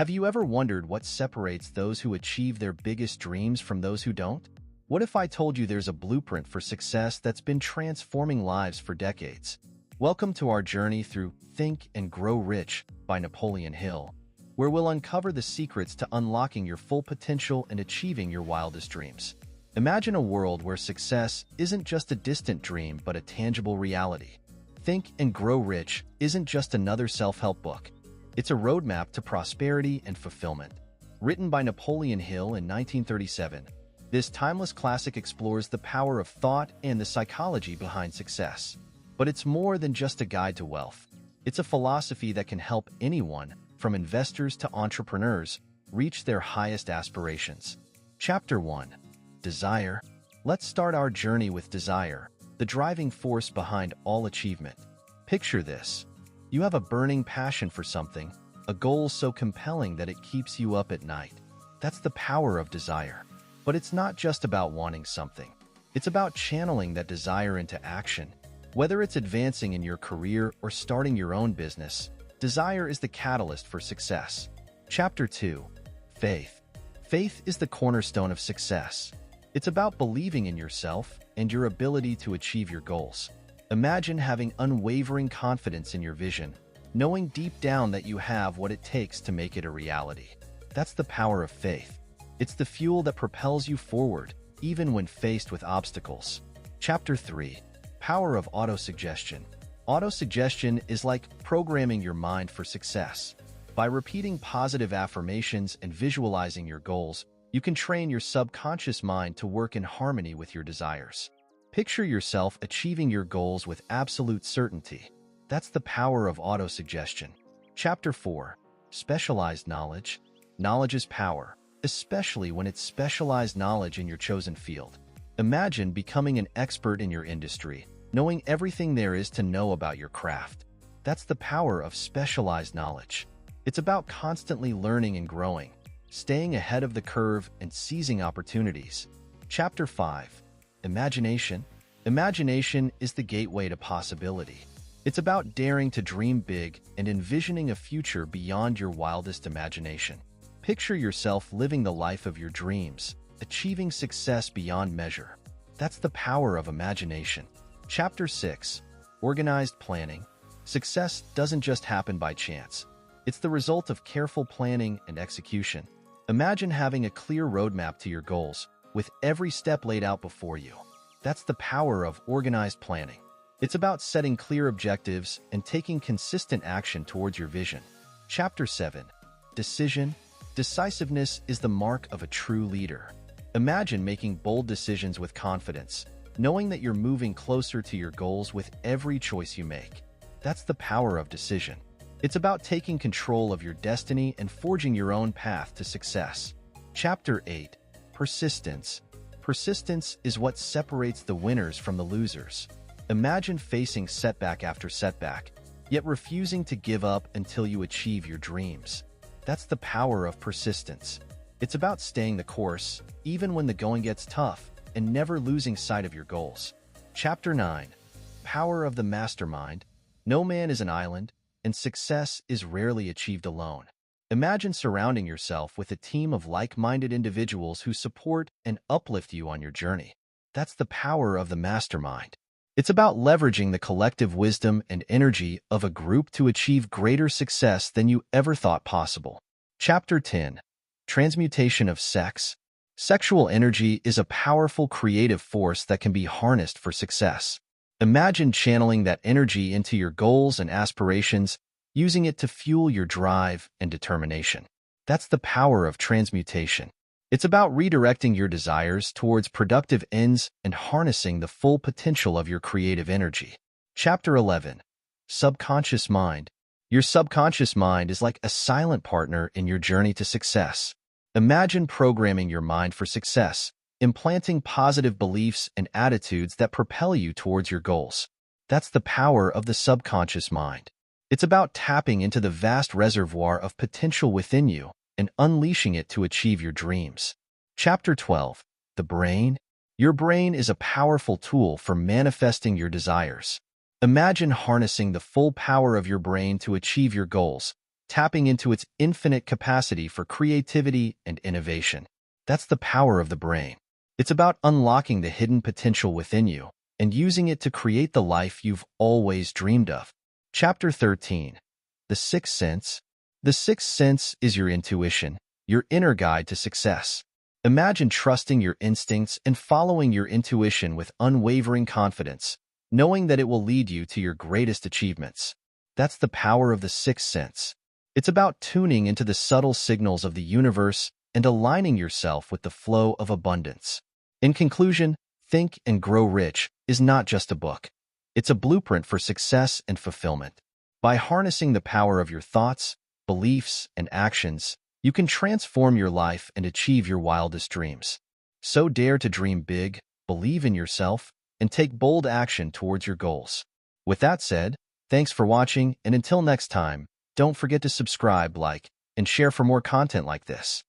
Have you ever wondered what separates those who achieve their biggest dreams from those who don't? What if I told you there's a blueprint for success that's been transforming lives for decades? Welcome to our journey through Think and Grow Rich by Napoleon Hill, where we'll uncover the secrets to unlocking your full potential and achieving your wildest dreams. Imagine a world where success isn't just a distant dream but a tangible reality. Think and Grow Rich isn't just another self-help book. It's a roadmap to prosperity and fulfillment. Written by Napoleon Hill in 1937, this timeless classic explores the power of thought and the psychology behind success. But it's more than just a guide to wealth. It's a philosophy that can help anyone, from investors to entrepreneurs, reach their highest aspirations. Chapter 1. Desire. Let's start our journey with desire, the driving force behind all achievement. Picture this. You have a burning passion for something, a goal so compelling that it keeps you up at night. That's the power of desire. But it's not just about wanting something. It's about channeling that desire into action. Whether it's advancing in your career or starting your own business, desire is the catalyst for success. Chapter 2. Faith. Faith is the cornerstone of success. It's about believing in yourself and your ability to achieve your goals. Imagine having unwavering confidence in your vision, knowing deep down that you have what it takes to make it a reality. That's the power of faith. It's the fuel that propels you forward, even when faced with obstacles. Chapter 3. Power of Autosuggestion. Autosuggestion is like programming your mind for success. By repeating positive affirmations and visualizing your goals, you can train your subconscious mind to work in harmony with your desires. Picture yourself achieving your goals with absolute certainty. That's the power of autosuggestion. Chapter 4. Specialized knowledge. Knowledge is power, especially when it's specialized knowledge in your chosen field. Imagine becoming an expert in your industry, knowing everything there is to know about your craft. That's the power of specialized knowledge. It's about constantly learning and growing, staying ahead of the curve and seizing opportunities. Chapter 5. Imagination. Imagination is the gateway to possibility. It's about daring to dream big and envisioning a future beyond your wildest imagination. Picture yourself living the life of your dreams, achieving success beyond measure. That's the power of imagination. Chapter 6. Organized planning. Success doesn't just happen by chance. It's the result of careful planning and execution. Imagine having a clear roadmap to your goals, with every step laid out before you. That's the power of organized planning. It's about setting clear objectives and taking consistent action towards your vision. Chapter 7. Decision. Decisiveness is the mark of a true leader. Imagine making bold decisions with confidence, knowing that you're moving closer to your goals with every choice you make. That's the power of decision. It's about taking control of your destiny and forging your own path to success. Chapter 8. Persistence. Persistence is what separates the winners from the losers. Imagine facing setback after setback, yet refusing to give up until you achieve your dreams. That's the power of persistence. It's about staying the course, even when the going gets tough, and never losing sight of your goals. Chapter 9. Power of the Mastermind. No man is an island, and success is rarely achieved alone. Imagine surrounding yourself with a team of like-minded individuals who support and uplift you on your journey. That's the power of the mastermind. It's about leveraging the collective wisdom and energy of a group to achieve greater success than you ever thought possible. Chapter 10. Transmutation of sex. Sexual energy is a powerful creative force that can be harnessed for success. Imagine channeling that energy into your goals and aspirations, using it to fuel your drive and determination. That's the power of transmutation. It's about redirecting your desires towards productive ends and harnessing the full potential of your creative energy. Chapter 11. Subconscious mind. Your subconscious mind is like a silent partner in your journey to success. Imagine programming your mind for success, implanting positive beliefs and attitudes that propel you towards your goals. That's the power of the subconscious mind. It's about tapping into the vast reservoir of potential within you and unleashing it to achieve your dreams. Chapter 12. The brain. Your brain is a powerful tool for manifesting your desires. Imagine harnessing the full power of your brain to achieve your goals, tapping into its infinite capacity for creativity and innovation. That's the power of the brain. It's about unlocking the hidden potential within you and using it to create the life you've always dreamed of. Chapter 13. The Sixth Sense. The sixth sense is your intuition, your inner guide to success. Imagine trusting your instincts and following your intuition with unwavering confidence, knowing that it will lead you to your greatest achievements. That's the power of the sixth sense. It's about tuning into the subtle signals of the universe and aligning yourself with the flow of abundance. In conclusion, Think and Grow Rich is not just a book. It's a blueprint for success and fulfillment. By harnessing the power of your thoughts, beliefs, and actions, you can transform your life and achieve your wildest dreams. So dare to dream big, believe in yourself, and take bold action towards your goals. With that said, thanks for watching, and until next time, don't forget to subscribe, like, and share for more content like this.